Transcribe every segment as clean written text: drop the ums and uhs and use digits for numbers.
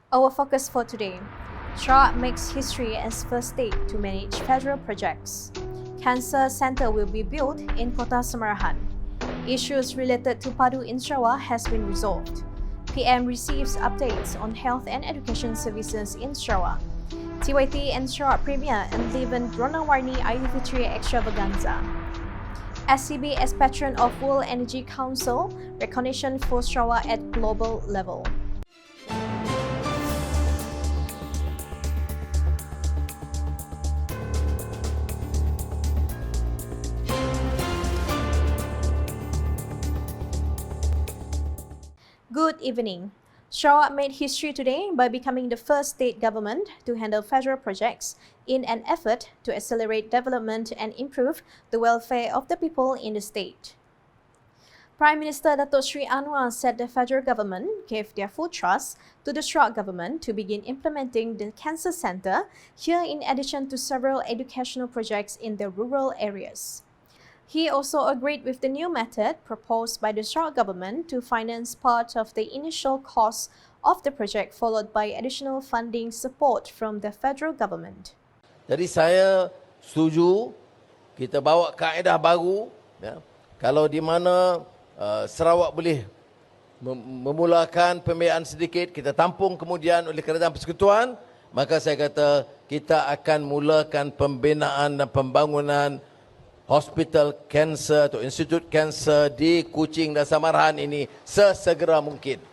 Our focus for today: Sarawak makes history as first state to manage federal projects. Cancer Centre will be built in Kota Samarahan. Issues related to PADU in Sarawak has been resolved. PM receives updates on health and education services in Sarawak. TYT and Sarawak Premier Enliven Rona Warni Aidilfitri Extravaganza. SCB as Patron of World Energy Council, recognition for Sarawak at global level. Good evening. Sarawak made history today by becoming the first state government to handle federal projects in an effort to accelerate development and improve the welfare of the people in the state. Prime Minister Datuk Sri Anwar said the federal government gave their full trust to the Sarawak government to begin implementing the Cancer Centre here in addition to several educational projects in the rural areas. He also agreed with the new method proposed by the Sarawak government to finance part of the initial cost of the project, followed by additional funding support from the federal government. Jadi saya setuju kita bawa kaedah baru, ya, kalau di mana Sarawak boleh memulakan pembiayaan sedikit, kita tampung kemudian oleh kerajaan persekutuan, maka saya kata kita akan mulakan pembinaan dan pembangunan hospital kanser atau institut kanser di Kuching dan Samarahan ini sesegera mungkin.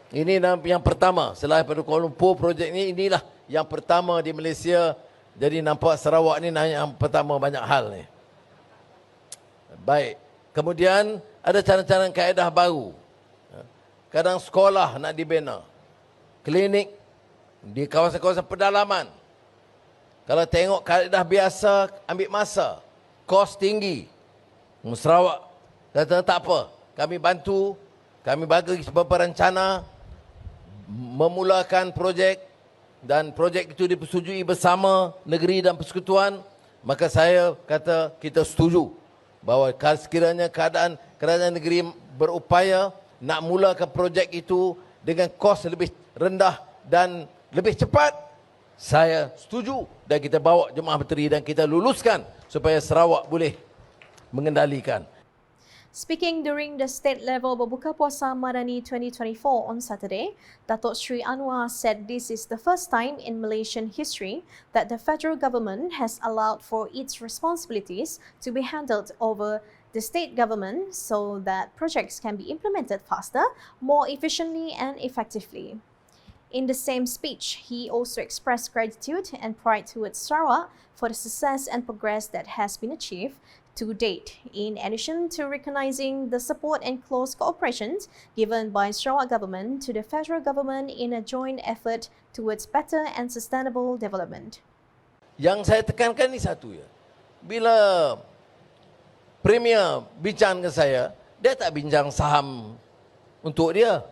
Ini yang pertama, selain pada Kuala Lumpur, projek ini, inilah yang pertama di Malaysia. Jadi nampak Sarawak ni yang pertama banyak hal ni. Baik, kemudian ada cara-cara kaedah baru. Kadang sekolah nak dibina, klinik di kawasan-kawasan pedalaman. Kalau tengok kaedah biasa, ambil masa, kos tinggi. Sarawak kata tak apa, kami bantu, kami bagi beberapa rencana memulakan projek dan projek itu dipersetujui bersama negeri dan persekutuan. Maka saya kata kita setuju bahawa sekiranya keadaan kerajaan negeri berupaya nak mulakan projek itu dengan kos lebih rendah dan lebih cepat, saya setuju dan kita bawa jemaah menteri dan kita luluskan supaya Sarawak boleh mengendalikan. Speaking during the state level Berbuka Puasa Madani 2024 on Saturday, Datuk Sri Anwar said this is the first time in Malaysian history that the federal government has allowed for its responsibilities to be handled over the state government so that projects can be implemented faster, more efficiently and effectively. In the same speech, he also expressed gratitude and pride towards Sarawak for the success and progress that has been achieved to date, in addition to recognizing the support and close cooperation given by Sarawak government to the federal government in a joint effort towards better and sustainable development. Yang saya tekankan ni satu ya. Bila Premier bincang dengan saya, dia tak bincang saham untuk dia.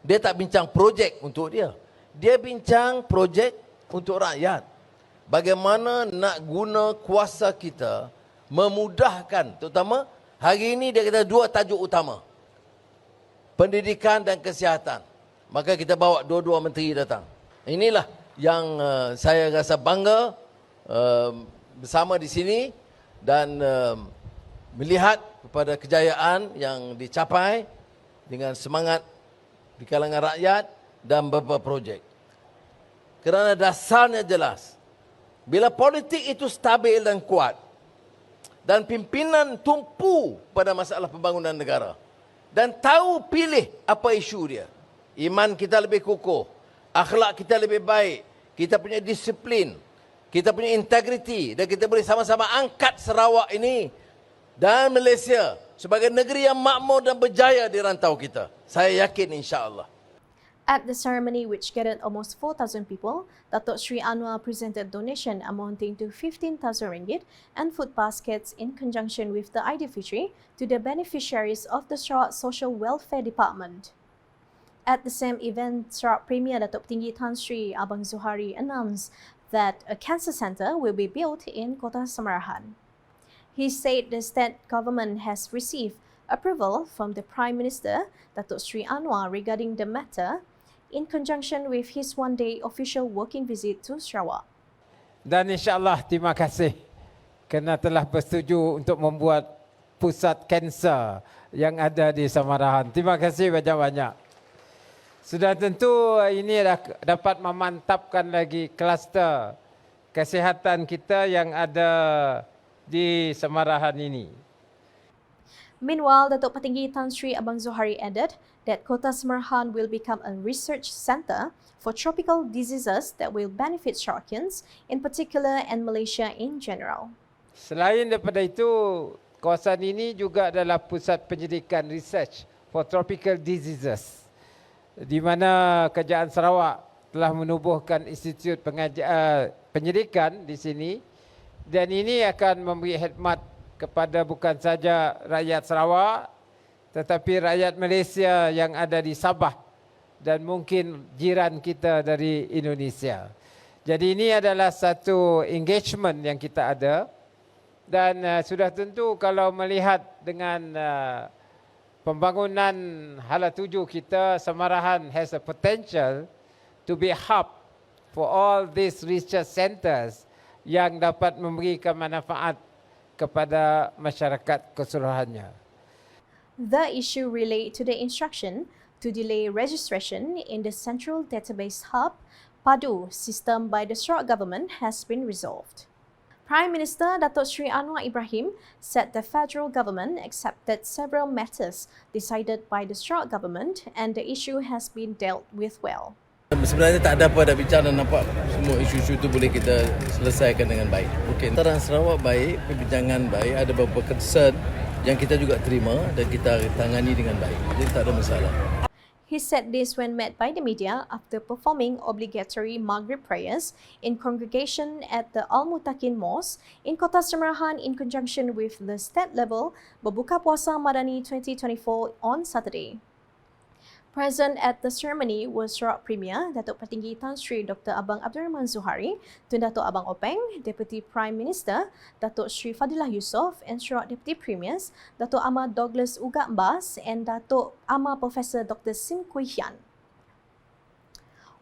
Dia tak bincang projek untuk dia. Dia bincang projek untuk rakyat. Bagaimana nak guna kuasa kita memudahkan, terutama hari ini dia kata dua tajuk utama. Pendidikan dan kesihatan. Maka kita bawa dua-dua menteri datang. Inilah yang saya rasa bangga bersama di sini dan melihat kepada kejayaan yang dicapai dengan semangat di kalangan rakyat dan beberapa projek. Kerana dasarnya jelas. Bila politik itu stabil dan kuat dan pimpinan tumpu pada masalah pembangunan negara dan tahu pilih apa isu dia, iman kita lebih kukuh, akhlak kita lebih baik, kita punya disiplin, kita punya integriti dan kita boleh sama-sama angkat Sarawak ini dan Malaysia sebagai negeri yang makmur dan berjaya di rantau kita. Saya yakin insya-Allah. At the ceremony, which gathered almost 4,000 people, Datuk Sri Anwar presented donation amounting to 15,000 ringgit and food baskets in conjunction with the Aidilfitri to the beneficiaries of the Sarawak Social Welfare Department. At the same event, Sarawak Premier Datuk Tinggi Tan Sri Abang Zuhari announced that a cancer centre will be built in Kota Samarahan. He said the state government has received approval from the Prime Minister, Datuk Sri Anwar, regarding the matter in conjunction with his one-day official working visit to Sarawak. Dan insyaAllah terima kasih kerana telah bersetuju untuk membuat pusat kanser yang ada di Samarahan. Terima kasih banyak-banyak. Sudah tentu ini dapat memantapkan lagi kluster kesihatan kita yang ada di Samarahan ini. Meanwhile, Datuk Petinggi Tan Sri Abang Zohari added that Kota Samarahan will become a research centre for tropical diseases that will benefit Sarawakians in particular and Malaysia in general. Selain daripada itu, kawasan ini juga adalah pusat penyelidikan research for tropical diseases, di mana Kerajaan Sarawak telah menubuhkan institut penyelidikan di sini, dan ini akan memberi khidmat kepada bukan saja rakyat Sarawak tetapi rakyat Malaysia yang ada di Sabah dan mungkin jiran kita dari Indonesia. Jadi ini adalah satu engagement yang kita ada, dan sudah tentu kalau melihat dengan pembangunan hala tuju kita, Samarahan has a potential to be a hub for all these research centers yang dapat memberikan manfaat kepada masyarakat keseluruhannya. The issue relate to the instruction to delay registration in the Central Database Hub PADU system by the Sarawak government has been resolved. Prime Minister Datuk Sri Anwar Ibrahim said the federal government accepted several matters decided by the Sarawak government and the issue has been dealt with well. Sebenarnya tak ada apa dah bicara, nampak semua isu-isu itu boleh kita selesaikan dengan baik. Okey, antara Sarawak baik, perbincangan baik, ada beberapa concern yang kita juga terima dan kita tangani dengan baik. Jadi tak ada masalah. He said this when met by the media after performing obligatory Maghrib prayers in congregation at the Al-Mutakin Mosque in Kota Samarahan in conjunction with the state-level Berbuka Puasa Madani 2024 on Saturday. Present at the ceremony was Sarawak Premier Datuk Petinggi Tan Sri Dr. Abang Abdurrahman Zohari, Tun Datuk Abang Openg, Deputy Prime Minister Datuk Sri Fadilah Yusof and Sarawak Deputy Premiers Datuk Ahmad Douglas Uga Mbas and Datuk Amar Professor Dr. Sim Kui Hian.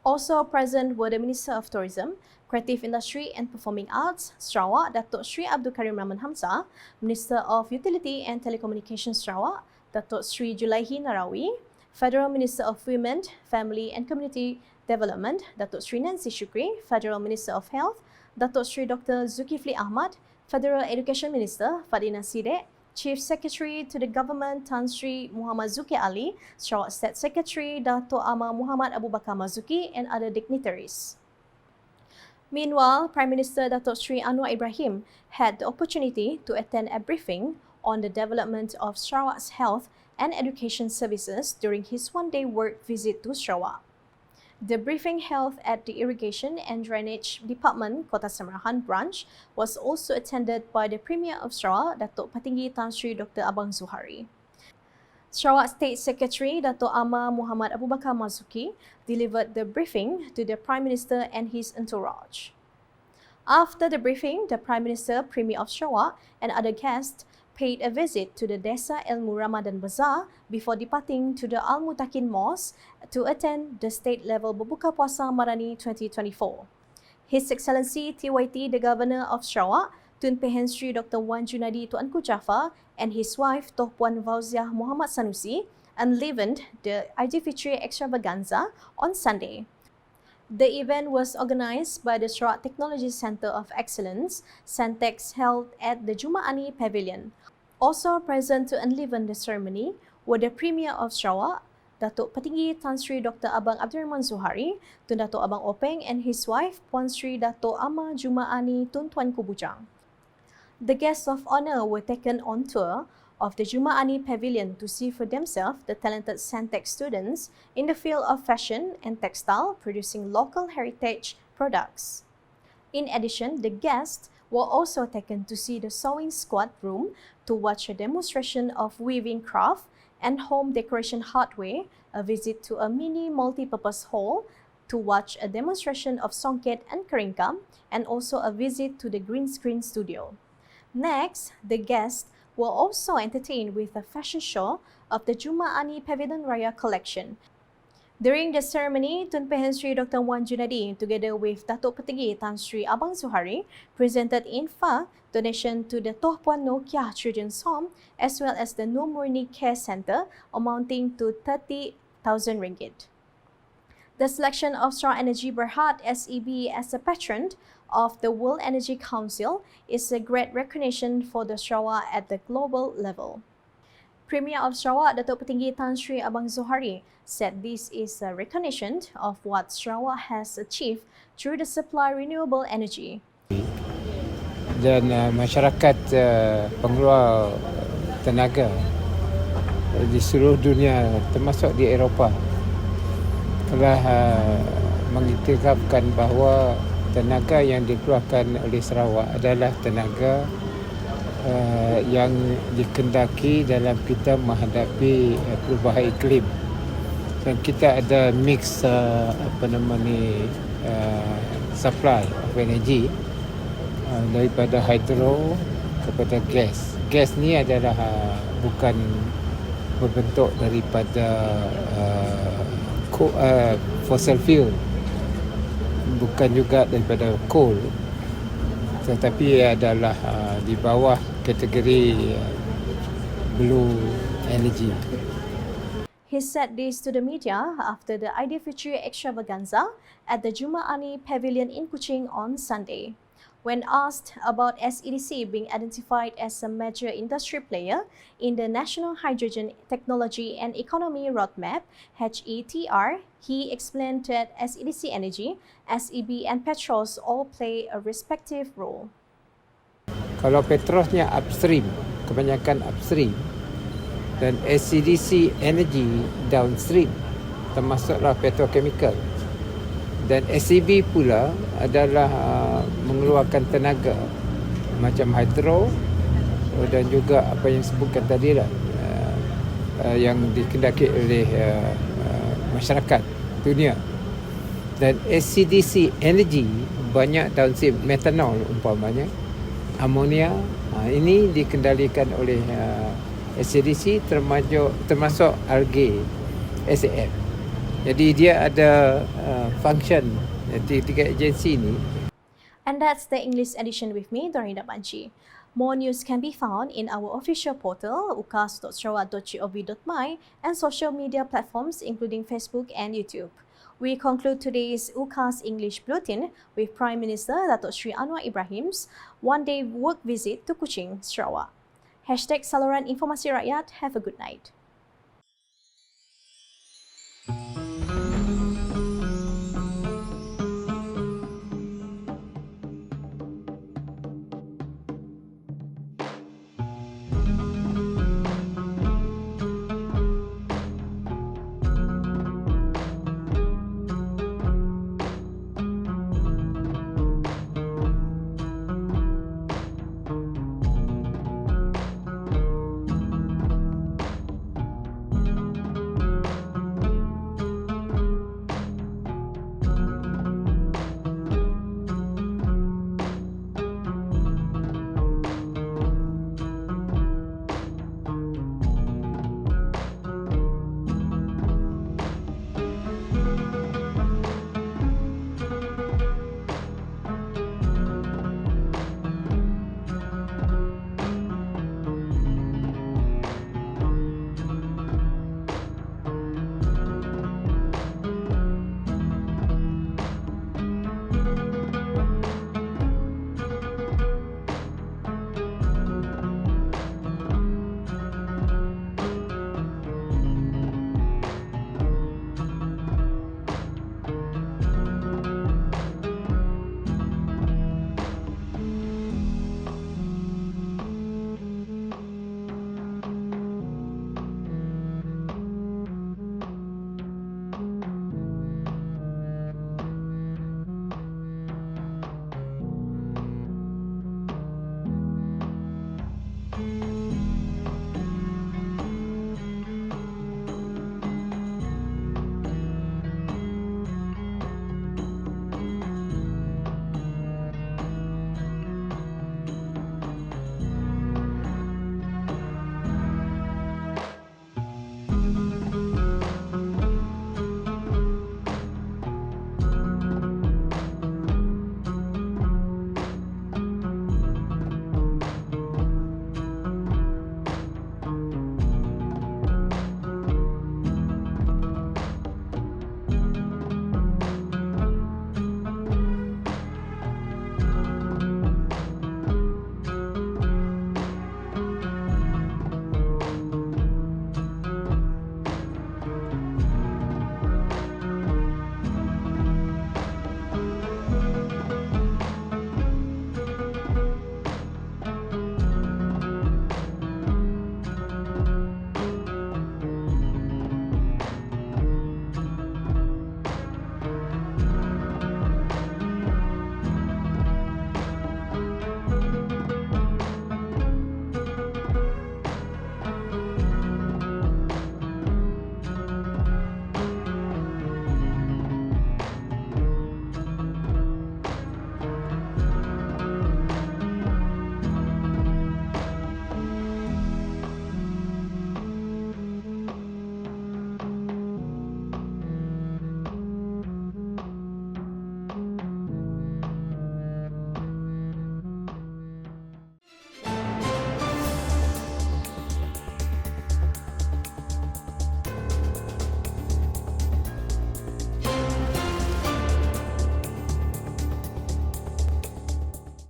Also present were the Minister of Tourism, Creative Industry and Performing Arts Sarawak Datuk Sri Abdul Karim Rahman Hamzah, Minister of Utility and Telecommunications Sarawak Datuk Sri Julaihi Narawi, Federal Minister of Women, Family and Community Development, Datuk Sri Nancy Shukri, Federal Minister of Health, Datuk Sri Dr. Zulkifli Ahmad, Federal Education Minister, Fadina Sidek, Chief Secretary to the Government, Tan Sri Muhammad Zuki Ali, Sarawak State Secretary, Datuk Amar Muhammad Abu Bakar Mazuki and other dignitaries. Meanwhile, Prime Minister Datuk Sri Anwar Ibrahim had the opportunity to attend a briefing on the development of Sarawak's health and education services during his one-day work visit to Sarawak. The briefing held at the Irrigation and Drainage Department Kota Samarahan branch was also attended by the Premier of Sarawak, Datuk Petinggi Tan Sri Dr. Abang Zohari. Sarawak State Secretary Datuk Amar Muhammad Abu Bakar Mazuki delivered the briefing to the Prime Minister and his entourage. After the briefing, the Prime Minister, Premier of Sarawak and other guests paid a visit to the Desa Ilmu Ramadan Bazaar before departing to the Al-Mutakin Mosque to attend the state-level Berbuka Puasa Madani 2024. His Excellency TYT, the Governor of Sarawak, Tun Pehen Sri Dr. Wan Junadi Tuanku Jaafar and his wife Toh Puan Fauziah Muhammad Sanusi enlivened the Aidilfitri Extravaganza on Sunday. The event was organised by the Sarawak Technology Centre of Excellence, Centex, held at the Jumaani Pavilion. Also present to enliven the ceremony were the Premier of Sarawak, Datuk Petinggi Tan Sri Dr. Abang Abdurrahman Zohari, Tun Datuk Abang Openg and his wife Puan Sri Datuk Amar Jumaani Tun Tuanku Bujang. The guests of honour were taken on tour of the Jumaani Pavilion to see for themselves the talented Centex students in the field of fashion and textile producing local heritage products. In addition, the guests were also taken to see the sewing squad room to watch a demonstration of weaving craft and home decoration hardware, a visit to a mini multi-purpose hall to watch a demonstration of songket and keringkam, and also a visit to the green screen studio. Next, the guests were also entertained with a fashion show of the Jumaani Pavilion Raya collection. During the ceremony, Tun Pehen Sri Dr. Wan Junadi, together with Datuk Petinggi Tan Sri Abang Zuhari, presented infra donation to the Toh Puan Noh Kiah Children's Home as well as the Nur Murni Care Centre, amounting to 30,000 ringgit. The selection of Sarawak Energy Berhad SEB as a patron of the World Energy Council is a great recognition for the Sarawak at the global level. Premier of Sarawak, Datuk Petinggi Tan Sri Abang Zuhari, said this is a recognition of what Sarawak has achieved through the supply renewable energy. Dan masyarakat pengeluar tenaga di seluruh dunia termasuk di Eropah telah mengiktirafkan bahawa tenaga yang dikeluarkan oleh Sarawak adalah tenaga yang dikendaki dalam kita menghadapi perubahan iklim. Dan kita ada mix supply of energy daripada hydro kepada gas. Gas ni adalah bukan berbentuk daripada fossil fuel, bukan juga daripada coal, tetapi adalah di bawah kategori blue energy. He said this to the media after the Aidilfitri Extravaganza at the Jumaani Pavilion in Kuching on Sunday. When asked about SEDC being identified as a major industry player in the National Hydrogen Technology and Economy Roadmap (HETR), he explained that SEDC Energy, SEB and Petros all play a respective role. Kalau Petrosnya upstream, kebanyakan upstream, dan SEDC Energy downstream, termasuklah petrochemical. Dan SEB pula adalah mengeluarkan tenaga macam hydro dan juga apa yang sebutkan tadi lah, yang dikendaki oleh masyarakat dunia. Dan SEDC Energy banyak downstream, metanol umpamanya, amonia, ini dikendalikan oleh SEDC termasuk algae SAF. Jadi dia ada function tiga agensi ini. And that's the English edition with me, Doreena Banchi. More news can be found in our official portal, ukas.sarawak.gov.my, and social media platforms including Facebook and YouTube. We conclude today's UKAS English Bulletin with Prime Minister Datuk Sri Anwar Ibrahim's one-day work visit to Kuching, Sarawak. #Saluran Informasi Rakyat. Have a good night.